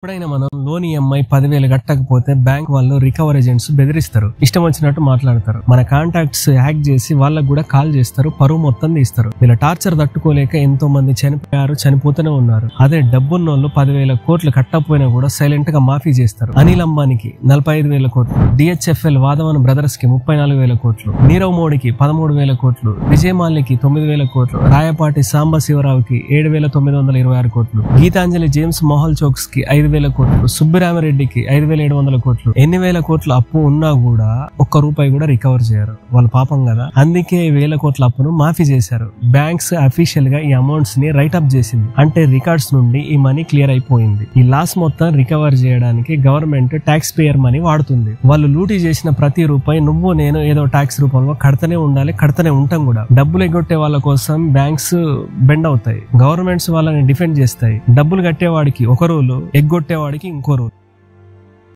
ఎప్పుడైనా మనం loan EMI 10,000 కట్టకపోతే బ్యాంక్ వాళ్ళు రికవర్ ఏజెంట్స్ బెదిరిస్తారు, ఇష్టం వచ్చినట్టు మాట్లాడతారు. మన కాంటాక్ట్స్ హ్యాక్ చేసి వాళ్ళకు కూడా కాల్ చేస్తారు, పరువు మొత్తం తీస్తారు. వీళ్ళ టార్చర్ తట్టుకోలేక ఎంతో మంది చనిపోయారు, చనిపోతూనే ఉన్నారు. అదే డబ్బున్నోళ్ళు 10,000 కోట్లు కట్టకపోయినా కూడా సైలెంట్ గా మాఫీ చేస్తారు. అనిల్ అంబానీకి 45,000 కోట్లు, డిహెచ్ఎఫ్ఎల్ వాధవన్ బ్రదర్స్ కి 34,000 కోట్లు, నీరవ్ మోడీకి 13,000 కోట్లు, విజయ్ మాల్యాకి 9,000 కోట్లు, రాయపాటి సాంబశివరావుకి 7,926 కోట్లు, గీతాంజలి జేమ్స్ మోహల్ చోక్స్ కి 5,000 కోట్లు, సుబ్బిరామిరెడ్డికి 5,700 కోట్లు. ఎన్ని వేల కోట్ల అప్పు ఉన్నా కూడా ఒక్క రూపాయి కూడా రికవర్ చేయరు. వాళ్ళ పాపం కదా, అందుకే 1,000 కోట్ల అప్పును మాఫీ చేశారు. బ్యాంక్స్ అఫీషియల్ గా ఈ అమౌంట్స్ ని రైట్ అప్ చేసింది, అంటే రికార్డ్స్ నుండి ఈ మనీ క్లియర్ అయిపోయింది. ఈ లాస్ మొత్తం రికవర్ చేయడానికి గవర్నమెంట్ ట్యాక్స్ పేయర్ మనీ వాడుతుంది. వాళ్ళు లూటీ చేసిన ప్రతి రూపాయి నువ్వు నేను ఏదో ట్యాక్స్ రూపంలో కడతనే ఉండాలి, కడతనే ఉంటాం కూడా. డబ్బులు ఎగ్గొట్టే వాళ్ళ కోసం బ్యాంక్స్ బెండ్ అవుతాయి, గవర్నమెంట్స్ వాళ్ళని డిఫెండ్ చేస్తాయి. డబ్బులు కట్టేవాడికి ఒక రూలు, ఎగ్గొట్టేవాడికి ఇంకో రూల్.